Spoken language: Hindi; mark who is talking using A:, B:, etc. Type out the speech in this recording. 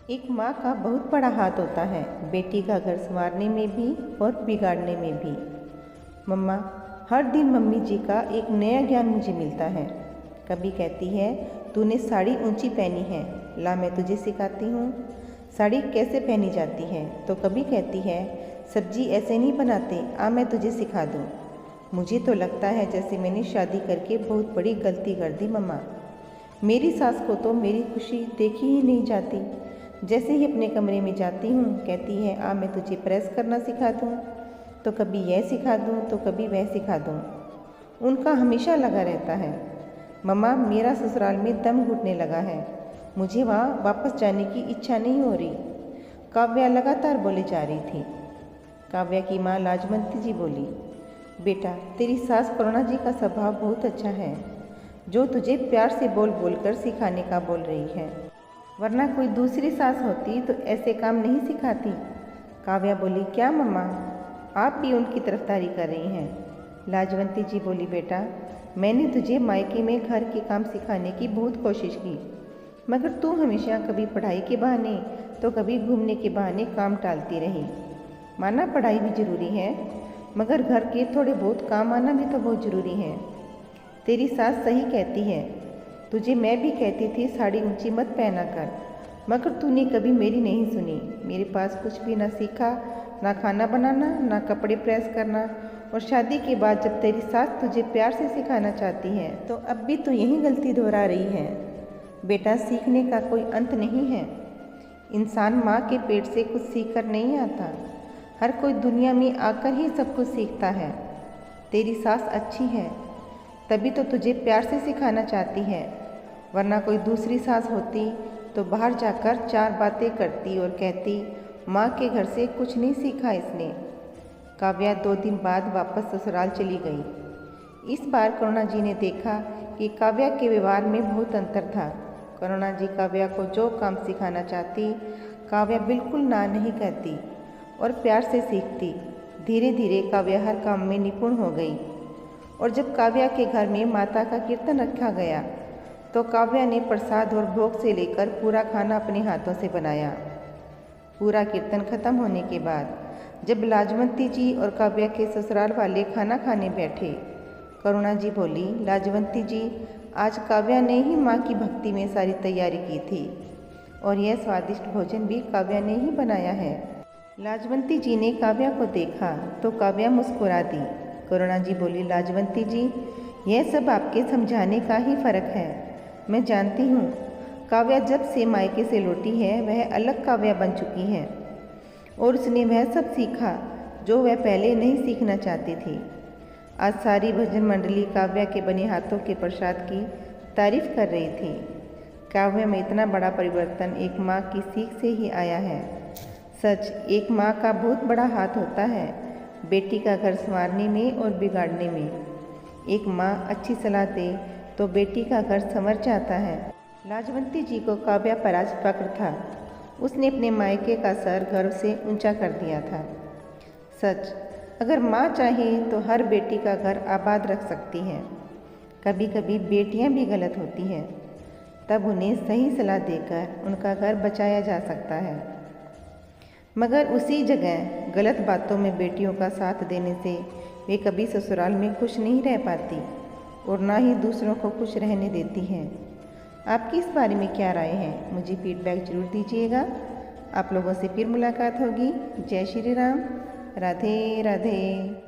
A: एक माँ का बहुत बड़ा हाथ होता है, बेटी का घर संवारने में भी और बिगाड़ने में भी। मम्मा, हर दिन मम्मी जी का एक नया ज्ञान मुझे मिलता है। कभी कहती है तूने साड़ी ऊंची पहनी है, ला मैं तुझे सिखाती हूँ साड़ी कैसे पहनी जाती है। तो कभी कहती है सब्जी ऐसे नहीं बनाते, आ मैं तुझे सिखा दूँ। मुझे तो लगता है जैसे मैंने शादी करके बहुत बड़ी गलती कर दी मम्मा। मेरी सास को तो मेरी खुशी देखी ही नहीं जाती। जैसे ही अपने कमरे में जाती हूँ कहती है आ मैं तुझे प्रेस करना सिखा दूँ, तो कभी यह सिखा दूँ तो कभी वह सिखा दूँ। उनका हमेशा लगा रहता है। मम्मा, मेरा ससुराल में दम घुटने लगा है, मुझे वहाँ वापस जाने की इच्छा नहीं हो रही। काव्या लगातार बोले जा रही थी। काव्या की माँ लाजवंती जी बोली, बेटा तेरी सास करुणा जी का स्वभाव बहुत अच्छा है, जो तुझे प्यार से बोल बोल कर सिखाने का बोल रही है, वरना कोई दूसरी सास होती तो ऐसे काम नहीं सिखाती। काव्या बोली, क्या मम्मा, आप भी उनकी तरफदारी कर रही हैं। लाजवंती जी बोली, बेटा मैंने तुझे मायके में घर के काम सिखाने की बहुत कोशिश की, मगर तू हमेशा कभी पढ़ाई के बहाने तो कभी घूमने के बहाने काम टालती रही। माना पढ़ाई भी ज़रूरी है, मगर घर के थोड़े बहुत काम आना भी तो बहुत ज़रूरी है। तेरी सास सही कहती है, तुझे मैं भी कहती थी साड़ी ऊंची मत पहना कर, मगर तूने कभी मेरी नहीं सुनी। मेरे पास कुछ भी ना सीखा, ना खाना बनाना, ना कपड़े प्रेस करना, और शादी के बाद जब तेरी सास तुझे प्यार से सिखाना चाहती है तो अब भी तू यही गलती दोहरा रही है। बेटा सीखने का कोई अंत नहीं है। इंसान माँ के पेट से कुछ सीख कर नहीं आता, हर कोई दुनिया में आकर ही सब कुछ सीखता है। तेरी सास अच्छी है, तभी तो तुझे प्यार से सिखाना चाहती है, वरना कोई दूसरी सास होती तो बाहर जाकर चार बातें करती और कहती माँ के घर से कुछ नहीं सीखा इसने। काव्या 2 दिन बाद वापस ससुराल चली गई। इस बार करुणा जी ने देखा कि काव्या के व्यवहार में बहुत अंतर था। करुणा जी काव्या को जो काम सिखाना चाहती, काव्या बिल्कुल ना नहीं कहती और प्यार से सीखती। धीरे धीरे काव्या हर काम में निपुण हो गई, और जब काव्या के घर में माता का कीर्तन रखा गया तो काव्या ने प्रसाद और भोग से लेकर पूरा खाना अपने हाथों से बनाया। पूरा कीर्तन खत्म होने के बाद जब लाजवंती जी और काव्या के ससुराल वाले खाना खाने बैठे, करुणा जी बोली, लाजवंती जी, आज काव्या ने ही माँ की भक्ति में सारी तैयारी की थी और यह स्वादिष्ट भोजन भी काव्या ने ही बनाया है। लाजवंती जी ने काव्या को देखा तो काव्या मुस्कुरा दी। करुणा जी बोली, लाजवंती जी, यह सब आपके समझाने का ही फर्क है। मैं जानती हूँ काव्या जब से मायके से लौटी है वह अलग काव्या बन चुकी है, और उसने वह सब सीखा जो वह पहले नहीं सीखना चाहती थी। आज सारी भजन मंडली काव्या के बने हाथों के प्रसाद की तारीफ कर रही थी। काव्या में इतना बड़ा परिवर्तन एक माँ की सीख से ही आया है। सच, एक माँ का बहुत बड़ा हाथ होता है, बेटी का घर संवारने में और बिगाड़ने में। एक माँ अच्छी सलाह दे तो बेटी का घर संवर जाता है। लाजवंती जी को काव्या पर आज फक्र था। उसने अपने मायके का सर गर्व से ऊंचा कर दिया था। सच, अगर माँ चाहे तो हर बेटी का घर आबाद रख सकती है। कभी कभी बेटियां भी गलत होती हैं, तब उन्हें सही सलाह देकर उनका घर बचाया जा सकता है। मगर उसी जगह गलत बातों में बेटियों का साथ देने से वे कभी ससुराल में खुश नहीं रह पाती और ना ही दूसरों को खुश रहने देती हैं। आपकी इस बारे में क्या राय है, मुझे फीडबैक ज़रूर दीजिएगा। आप लोगों से फिर मुलाकात होगी। जय श्री राम। राधे राधे।